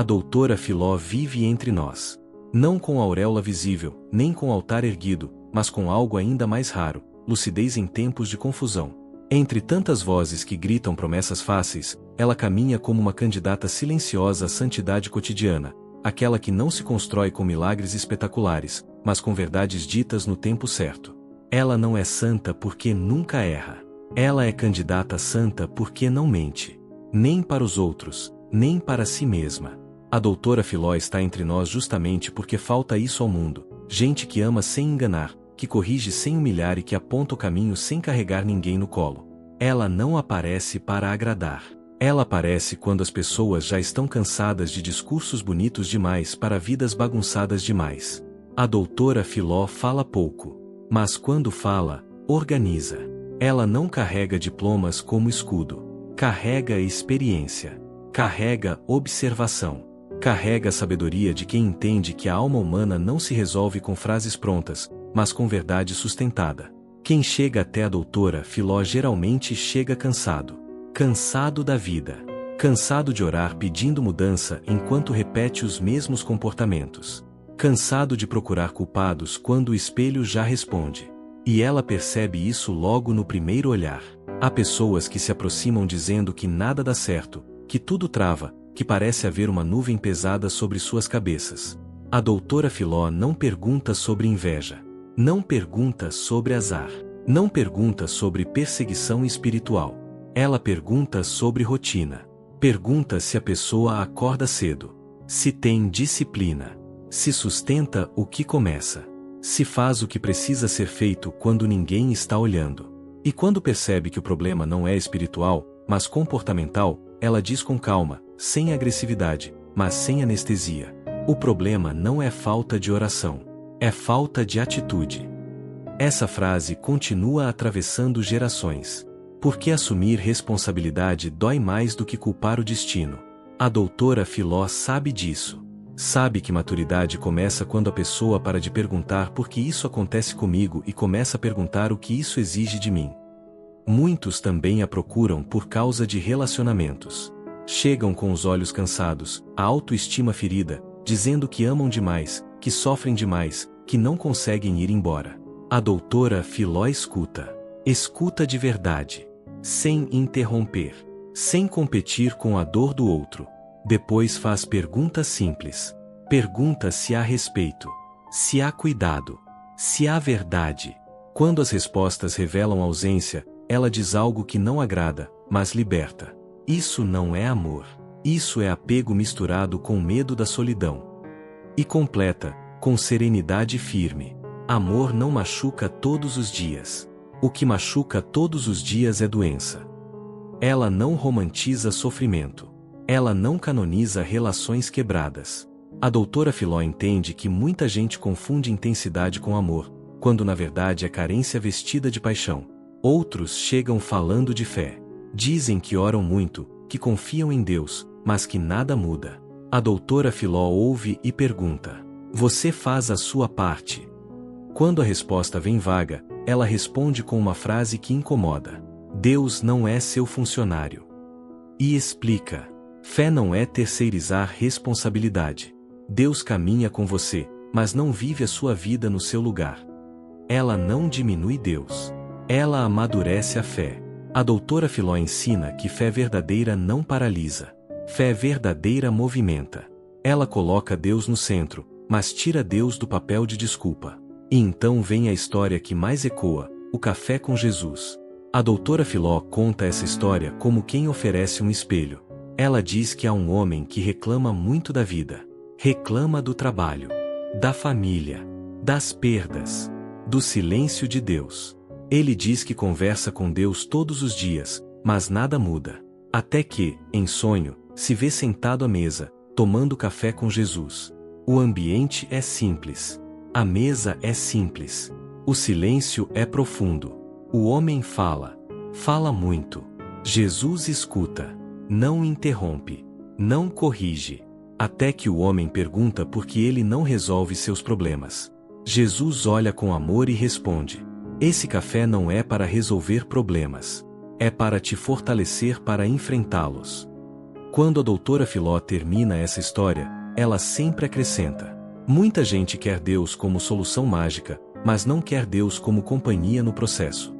A doutora Filó vive entre nós. Não com auréola visível, nem com altar erguido, mas com algo ainda mais raro, lucidez em tempos de confusão. Entre tantas vozes que gritam promessas fáceis, ela caminha como uma candidata silenciosa à santidade cotidiana, aquela que não se constrói com milagres espetaculares, mas com verdades ditas no tempo certo. Ela não é santa porque nunca erra. Ela é candidata santa porque não mente. Nem para os outros, nem para si mesma. A doutora Filó está entre nós justamente porque falta isso ao mundo. Gente que ama sem enganar, que corrige sem humilhar e que aponta o caminho sem carregar ninguém no colo. Ela não aparece para agradar. Ela aparece quando as pessoas já estão cansadas de discursos bonitos demais para vidas bagunçadas demais. A doutora Filó fala pouco, mas quando fala, organiza. Ela não carrega diplomas como escudo. Carrega experiência. Carrega observação. Carrega a sabedoria de quem entende que a alma humana não se resolve com frases prontas, mas com verdade sustentada. Quem chega até a doutora Filó geralmente chega cansado. Cansado da vida. Cansado de orar pedindo mudança enquanto repete os mesmos comportamentos. Cansado de procurar culpados quando o espelho já responde. E ela percebe isso logo no primeiro olhar. Há pessoas que se aproximam dizendo que nada dá certo, que tudo trava, que parece haver uma nuvem pesada sobre suas cabeças. A doutora Filó não pergunta sobre inveja. Não pergunta sobre azar. Não pergunta sobre perseguição espiritual. Ela pergunta sobre rotina. Pergunta se a pessoa acorda cedo. Se tem disciplina. Se sustenta o que começa. Se faz o que precisa ser feito quando ninguém está olhando. E quando percebe que o problema não é espiritual, mas comportamental, ela diz com calma, sem agressividade, mas sem anestesia. O problema não é falta de oração. É falta de atitude. Essa frase continua atravessando gerações. Porque assumir responsabilidade dói mais do que culpar o destino. A doutora Filó sabe disso. Sabe que maturidade começa quando a pessoa para de perguntar por que isso acontece comigo e começa a perguntar o que isso exige de mim. Muitos também a procuram por causa de relacionamentos. Chegam com os olhos cansados, a autoestima ferida, dizendo que amam demais, que sofrem demais, que não conseguem ir embora. A doutora Filó escuta. Escuta de verdade. Sem interromper. Sem competir com a dor do outro. Depois faz perguntas simples. Pergunta se há respeito. Se há cuidado. Se há verdade. Quando as respostas revelam ausência, ela diz algo que não agrada, mas liberta. Isso não é amor. Isso é apego misturado com medo da solidão. E completa, com serenidade firme. Amor não machuca todos os dias. O que machuca todos os dias é doença. Ela não romantiza sofrimento. Ela não canoniza relações quebradas. A doutora Filó entende que muita gente confunde intensidade com amor, quando na verdade é carência vestida de paixão. Outros chegam falando de fé. Dizem que oram muito, que confiam em Deus, mas que nada muda. A doutora Filó ouve e pergunta: você faz a sua parte? Quando a resposta vem vaga, ela responde com uma frase que incomoda. Deus não é seu funcionário. E explica. Fé não é terceirizar responsabilidade. Deus caminha com você, mas não vive a sua vida no seu lugar. Ela não diminui Deus. Ela amadurece a fé. A doutora Filó ensina que fé verdadeira não paralisa. Fé verdadeira movimenta. Ela coloca Deus no centro, mas tira Deus do papel de desculpa. E então vem a história que mais ecoa, o café com Jesus. A doutora Filó conta essa história como quem oferece um espelho. Ela diz que há um homem que reclama muito da vida. Reclama do trabalho, da família, das perdas, do silêncio de Deus. Ele diz que conversa com Deus todos os dias, mas nada muda. Até que, em sonho, se vê sentado à mesa, tomando café com Jesus. O ambiente é simples. A mesa é simples. O silêncio é profundo. O homem fala. Fala muito. Jesus escuta. Não interrompe. Não corrige. Até que o homem pergunta por que ele não resolve seus problemas. Jesus olha com amor e responde: esse café não é para resolver problemas. É para te fortalecer para enfrentá-los. Quando a doutora Filó termina essa história, ela sempre acrescenta: muita gente quer Deus como solução mágica, mas não quer Deus como companhia no processo.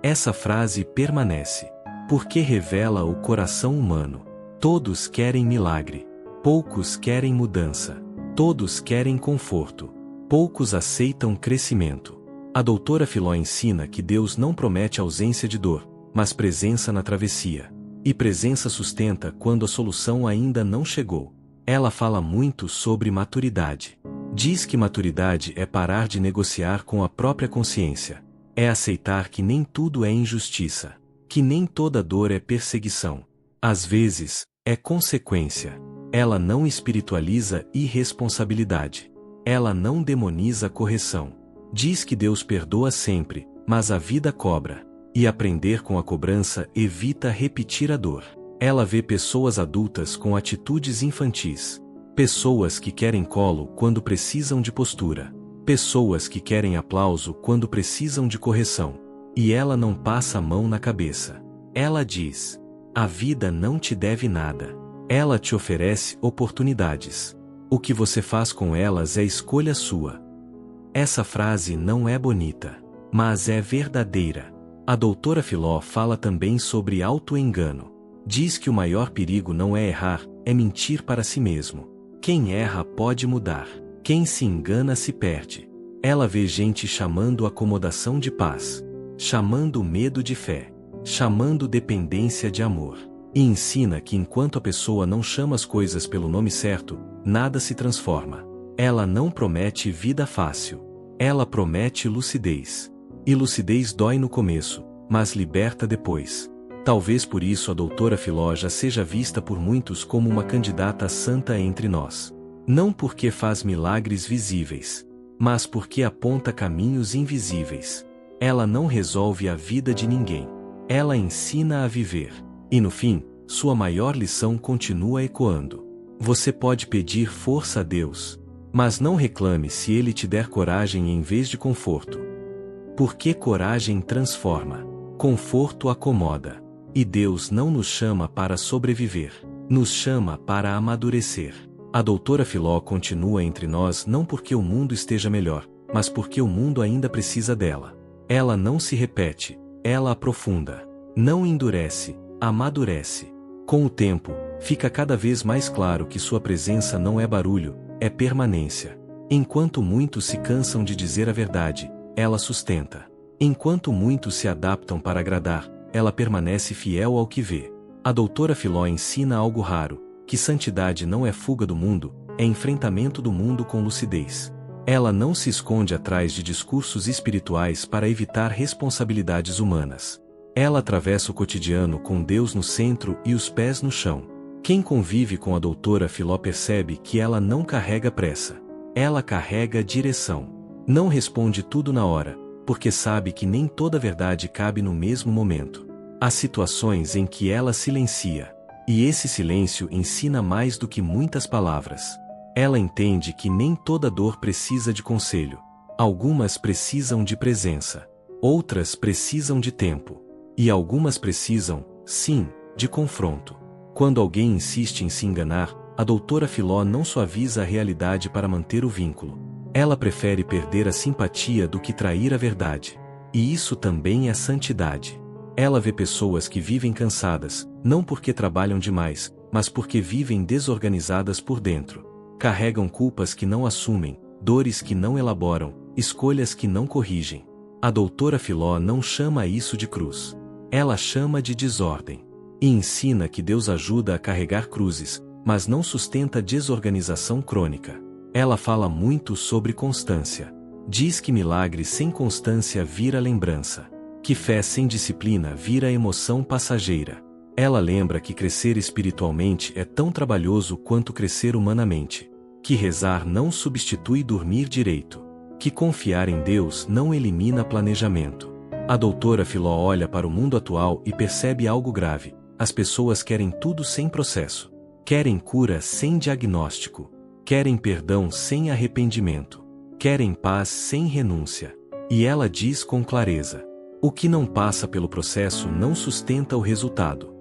Essa frase permanece, porque revela o coração humano. Todos querem milagre, poucos querem mudança, todos querem conforto, poucos aceitam crescimento. A doutora Filó ensina que Deus não promete ausência de dor, mas presença na travessia. E presença sustenta quando a solução ainda não chegou. Ela fala muito sobre maturidade. Diz que maturidade é parar de negociar com a própria consciência. É aceitar que nem tudo é injustiça, que nem toda dor é perseguição. Às vezes, é consequência. Ela não espiritualiza irresponsabilidade. Ela não demoniza correção. Diz que Deus perdoa sempre, mas a vida cobra. E aprender com a cobrança evita repetir a dor. Ela vê pessoas adultas com atitudes infantis. Pessoas que querem colo quando precisam de postura. Pessoas que querem aplauso quando precisam de correção. E ela não passa a mão na cabeça. Ela diz: a vida não te deve nada. Ela te oferece oportunidades. O que você faz com elas é escolha sua. Essa frase não é bonita, mas é verdadeira. A doutora Filó fala também sobre auto-engano. Diz que o maior perigo não é errar, é mentir para si mesmo. Quem erra pode mudar. Quem se engana se perde. Ela vê gente chamando acomodação de paz, chamando medo de fé, chamando dependência de amor. E ensina que enquanto a pessoa não chama as coisas pelo nome certo, nada se transforma. Ela não promete vida fácil. Ela promete lucidez. E lucidez dói no começo, mas liberta depois. Talvez por isso a doutora Filó já seja vista por muitos como uma candidata santa entre nós. Não porque faz milagres visíveis, mas porque aponta caminhos invisíveis. Ela não resolve a vida de ninguém. Ela ensina a viver. E no fim, sua maior lição continua ecoando. Você pode pedir força a Deus, mas não reclame se Ele te der coragem em vez de conforto. Porque coragem transforma, conforto acomoda. E Deus não nos chama para sobreviver, nos chama para amadurecer. A doutora Filó continua entre nós não porque o mundo esteja melhor, mas porque o mundo ainda precisa dela. Ela não se repete, ela aprofunda. Não endurece, amadurece. Com o tempo, fica cada vez mais claro que sua presença não é barulho, é permanência. Enquanto muitos se cansam de dizer a verdade, ela sustenta. Enquanto muitos se adaptam para agradar, ela permanece fiel ao que vê. A doutora Filó ensina algo raro, que santidade não é fuga do mundo, é enfrentamento do mundo com lucidez. Ela não se esconde atrás de discursos espirituais para evitar responsabilidades humanas. Ela atravessa o cotidiano com Deus no centro e os pés no chão. Quem convive com a doutora Filó percebe que ela não carrega pressa. Ela carrega direção. Não responde tudo na hora, porque sabe que nem toda verdade cabe no mesmo momento. Há situações em que ela silencia. E esse silêncio ensina mais do que muitas palavras. Ela entende que nem toda dor precisa de conselho. Algumas precisam de presença. Outras precisam de tempo. E algumas precisam, sim, de confronto. Quando alguém insiste em se enganar, a doutora Filó não suaviza a realidade para manter o vínculo. Ela prefere perder a simpatia do que trair a verdade. E isso também é santidade. Ela vê pessoas que vivem cansadas, não porque trabalham demais, mas porque vivem desorganizadas por dentro. Carregam culpas que não assumem, dores que não elaboram, escolhas que não corrigem. A doutora Filó não chama isso de cruz. Ela chama de desordem. E ensina que Deus ajuda a carregar cruzes, mas não sustenta desorganização crônica. Ela fala muito sobre constância. Diz que milagre sem constância vira lembrança. Que fé sem disciplina vira emoção passageira. Ela lembra que crescer espiritualmente é tão trabalhoso quanto crescer humanamente. Que rezar não substitui dormir direito. Que confiar em Deus não elimina planejamento. A doutora Filó olha para o mundo atual e percebe algo grave. As pessoas querem tudo sem processo. Querem cura sem diagnóstico. Querem perdão sem arrependimento. Querem paz sem renúncia. E ela diz com clareza: o que não passa pelo processo não sustenta o resultado.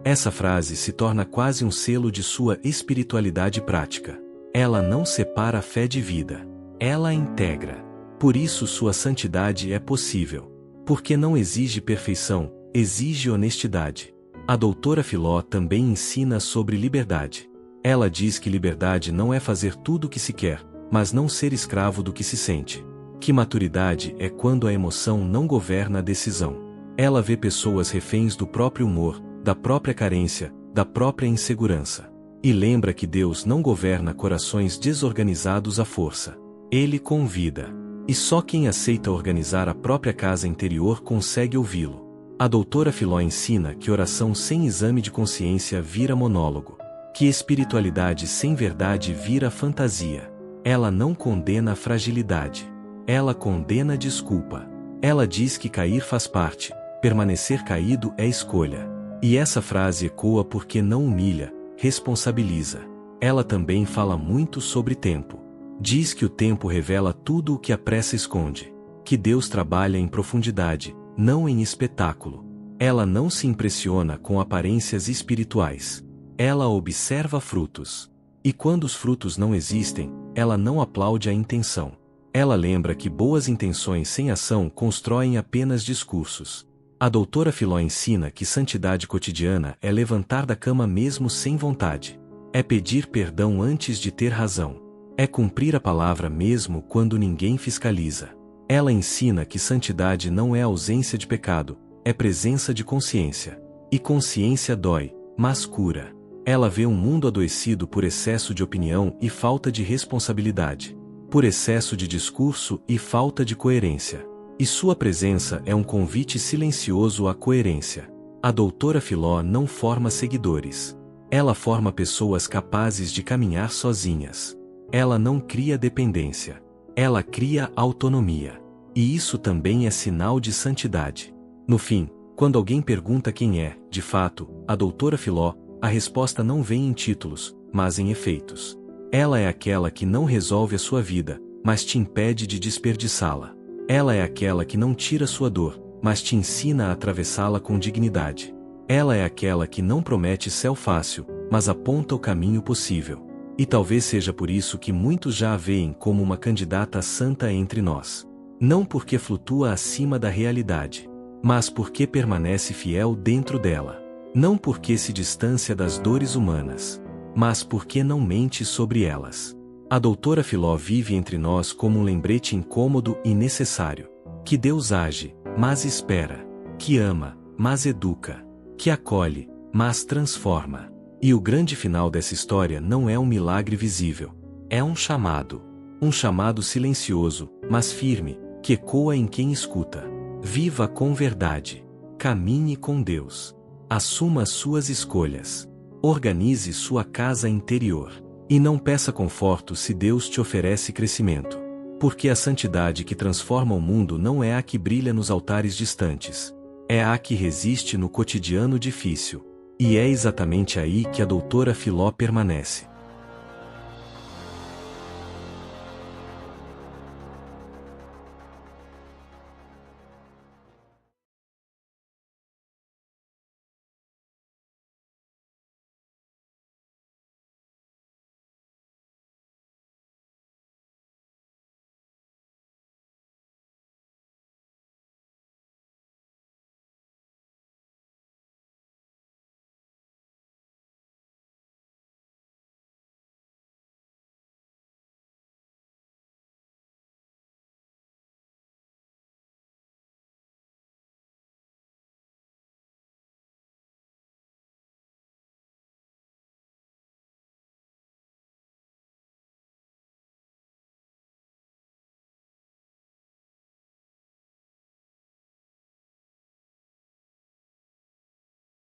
Essa frase se torna quase um selo de sua espiritualidade prática. Ela não separa a fé de vida. Ela a integra. Por isso sua santidade é possível. Porque não exige perfeição, exige honestidade. A doutora Filó também ensina sobre liberdade. Ela diz que liberdade não é fazer tudo o que se quer, mas não ser escravo do que se sente. Que maturidade é quando a emoção não governa a decisão. Ela vê pessoas reféns do próprio humor, da própria carência, da própria insegurança. E lembra que Deus não governa corações desorganizados à força. Ele convida. E só quem aceita organizar a própria casa interior consegue ouvi-lo. A doutora Filó ensina que oração sem exame de consciência vira monólogo. Que espiritualidade sem verdade vira fantasia. Ela não condena a fragilidade. Ela condena a desculpa. Ela diz que cair faz parte, permanecer caído é escolha. E essa frase ecoa porque não humilha, responsabiliza. Ela também fala muito sobre tempo. Diz que o tempo revela tudo o que a pressa esconde. Que Deus trabalha em profundidade, não em espetáculo. Ela não se impressiona com aparências espirituais. Ela observa frutos. E quando os frutos não existem, ela não aplaude a intenção. Ela lembra que boas intenções sem ação constroem apenas discursos. A doutora Filó ensina que santidade cotidiana é levantar da cama mesmo sem vontade. É pedir perdão antes de ter razão. É cumprir a palavra mesmo quando ninguém fiscaliza. Ela ensina que santidade não é ausência de pecado, é presença de consciência. E consciência dói, mas cura. Ela vê um mundo adoecido por excesso de opinião e falta de responsabilidade. Por excesso de discurso e falta de coerência. E sua presença é um convite silencioso à coerência. A doutora Filó não forma seguidores. Ela forma pessoas capazes de caminhar sozinhas. Ela não cria dependência. Ela cria autonomia. E isso também é sinal de santidade. No fim, quando alguém pergunta quem é, de fato, a doutora Filó, a resposta não vem em títulos, mas em efeitos. Ela é aquela que não resolve a sua vida, mas te impede de desperdiçá-la. Ela é aquela que não tira sua dor, mas te ensina a atravessá-la com dignidade. Ela é aquela que não promete céu fácil, mas aponta o caminho possível. E talvez seja por isso que muitos já a veem como uma candidata santa entre nós. Não porque flutua acima da realidade, mas porque permanece fiel dentro dela. Não porque se distancia das dores humanas, mas porque não mente sobre elas. A doutora Filó vive entre nós como um lembrete incômodo e necessário. Que Deus age, mas espera. Que ama, mas educa. Que acolhe, mas transforma. E o grande final dessa história não é um milagre visível. É um chamado. Um chamado silencioso, mas firme, que ecoa em quem escuta. Viva com verdade. Caminhe com Deus. Assuma suas escolhas. Organize sua casa interior. E não peça conforto se Deus te oferece crescimento. Porque a santidade que transforma o mundo não é a que brilha nos altares distantes. É a que resiste no cotidiano difícil. E é exatamente aí que a doutora Filó permanece.